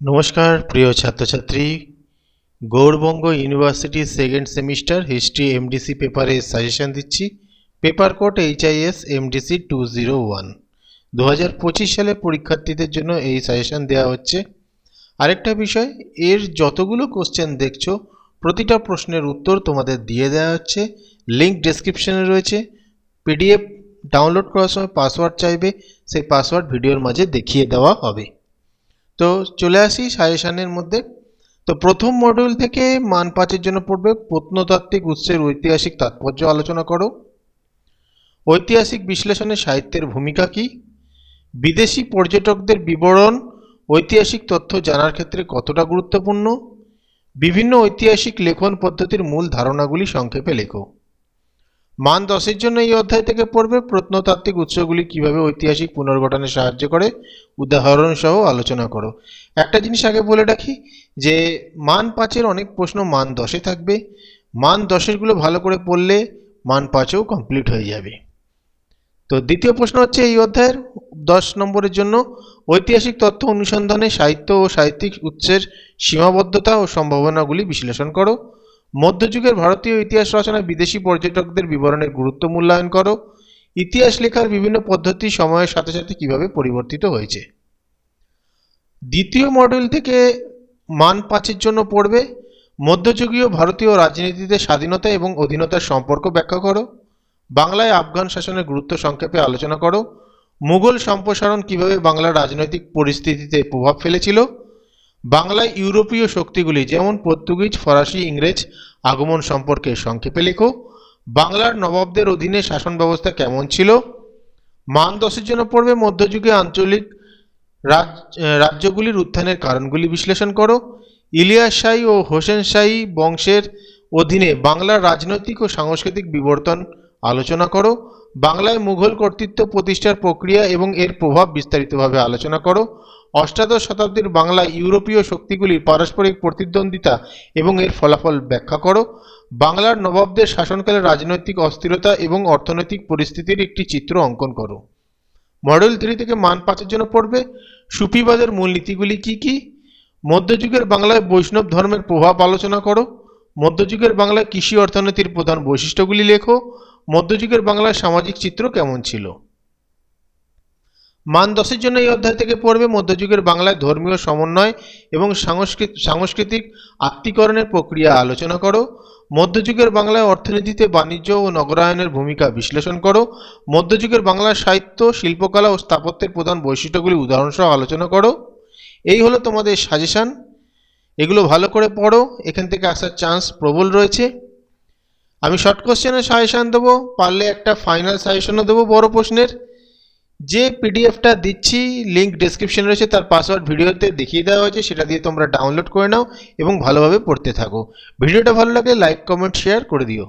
নমস্কার প্রিয় ছাত্রছাত্রী, Gour Banga university second semester history MDC পেপারে সাজেশন দিচ্ছি। পেপার কোড HIS MDC 201 2025 সালে পরীক্ষার্থীদের জন্য এই সাজেশন দেওয়া হচ্ছে। আরেকটা বিষয়, এর যতগুলো কোশ্চেন দেখছো প্রতিটা প্রশ্নের উত্তর তোমাদের দিয়ে দেওয়া হচ্ছে। লিঙ্ক ডেসক্রিপশনে রয়েছে। PDF ডাউনলোড করার সময় পাসওয়ার্ড চাইবে, সেই পাসওয়ার্ড ভিডিওর মাঝে দেখিয়ে দেওয়া হবে। তো চলে আসি সাজেশনের মধ্যে। তো প্রথম মডিউল থেকে মান 5-এর জন্য পড়বে প্রত্নতাত্ত্বিক উৎসের ঐতিহাসিক তাৎপর্য আলোচনা করো, ঐতিহাসিক বিশ্লেষণে সাহিত্যের ভূমিকা কি, বিদেশি পর্যটকদের বিবরণ ঐতিহাসিক তথ্য জানার ক্ষেত্রে কতটা গুরুত্বপূর্ণ, বিভিন্ন ঐতিহাসিক লেখন পদ্ধতির মূল ধারণাগুলি সংক্ষেপে লেখো। মান 10-এর জন্য এই অধ্যায় থেকে পড়বে প্রত্নতাত্ত্বিক উৎসগুলি কিভাবে ঐতিহাসিক পুনর্গঠনে সাহায্য করে, উদাহরণ সহ আলোচনা করো। একটা জিনিস আগে বলে রাখি যে মান 5-এর অনেক প্রশ্ন মান 10-এ থাকবে। মান 10-এর গুলো ভালো করে পড়লে মান 5-এও কমপ্লিট হয়ে যাবে। তো দ্বিতীয় প্রশ্ন হচ্ছে এই অধ্যায়ের 10 নম্বরের জন্য, ঐতিহাসিক তথ্য অনুসন্ধানে সাহিত্য ও সাহিত্যিক উৎসের সীমাবদ্ধতা ও সম্ভাবনাগুলি বিশ্লেষণ করো। মধ্যযুগের ভারতীয় ইতিহাস রচনায় বিদেশি পর্যটকদের বিবরণের গুরুত্ব মূল্যায়ন করো। ইতিহাস লেখার বিভিন্ন পদ্ধতি সময়ের সাথে সাথে কিভাবে পরিবর্তিত হয়েছে। দ্বিতীয় মডিউল থেকে মান 5-এর জন্য পড়বে মধ্যযুগীয় ভারতীয় রাজনীতিতে স্বাধীনতা এবং অধীনতার সম্পর্ক ব্যাখ্যা করো। বাংলায় আফগান শাসনের গুরুত্ব সংক্ষেপে আলোচনা করো। মুঘল সম্প্রসারণ কিভাবে বাংলার রাজনৈতিক পরিস্থিতিতে প্রভাব ফেলেছিল। বাংলায় ইউরোপীয় শক্তিগুলি যেমন পর্তুগিজ, ফরাসি, ইংরেজ আগমন সম্পর্কে সংক্ষেপে লেখো। বাংলার নবাবদের অধীনে শাসন ব্যবস্থা কেমন ছিল। মান 10-এর জন্য পড়বে মধ্যযুগে আঞ্চলিক রাজ্যগুলির উত্থানের কারণগুলি বিশ্লেষণ করো। ইলিয়াস শাহী ও হোসেন শাহী বংশের অধীনে বাংলার রাজনৈতিক ও সাংস্কৃতিক বিবর্তন আলোচনা করো। বাংলায় মুঘল কর্তৃত্ব প্রতিষ্ঠার প্রক্রিয়া এবং এর প্রভাব বিস্তারিতভাবে আলোচনা করো। অষ্টাদশ শতাব্দীর বাংলায় ইউরোপীয় শক্তিগুলির পারস্পরিক প্রতিদ্বন্দ্বিতা এবং এর ফলাফল ব্যাখ্যা করো। বাংলার নবাবদের শাসনকালে রাজনৈতিক অস্থিরতা এবং অর্থনৈতিক পরিস্থিতির একটি চিত্র অঙ্কন করো। মডেল 3 থেকে মান 5-এর জন্য পড়বে সুফিবাদের মূলনীতিগুলি কি কি। মধ্যযুগের বাংলায় বৈষ্ণব ধর্মের প্রভাব আলোচনা করো। মধ্যযুগের বাংলায় কৃষি অর্থনীতির প্রধান বৈশিষ্ট্যগুলি লেখো। মধ্যযুগের বাংলার সামাজিক চিত্র কেমন ছিল। মান 10-এর জন্য এই অধ্যায় থেকে পড়বে মধ্যযুগের বাংলায় ধর্মীয় সমন্বয় এবং সাংস্কৃতিক আত্মীকরণের প্রক্রিয়া আলোচনা করো। মধ্যযুগের বাংলায় অর্থনীতিতে বাণিজ্য ও নগরায়নের ভূমিকা বিশ্লেষণ করো। মধ্যযুগের বাংলার সাহিত্য, শিল্পকলা ও স্থাপত্যের প্রধান বৈশিষ্ট্যগুলি উদাহরণসহ আলোচনা করো। এই হলো তোমাদের সাজেশন। এগুলো ভালো করে পড়ো, এখান থেকে আসার চান্স প্রবল রয়েছে। আমি শর্ট কোশ্চেনের সাজেশন দেবো, পারলে একটা ফাইনাল সাজেশনও দেবো বড় প্রশ্নের। যে পিডিএফটা দিচ্ছি লিঙ্ক ডেসক্রিপশনে রয়েছে, তার পাসওয়ার্ড ভিডিওতে দেখিয়ে দেওয়া হয়েছে, সেটা দিয়ে তোমরা ডাউনলোড করে নাও এবং ভালোভাবে পড়তে থাকো। ভিডিওটা ভালো লাগলে লাইক, কমেন্ট, শেয়ার করে দিও।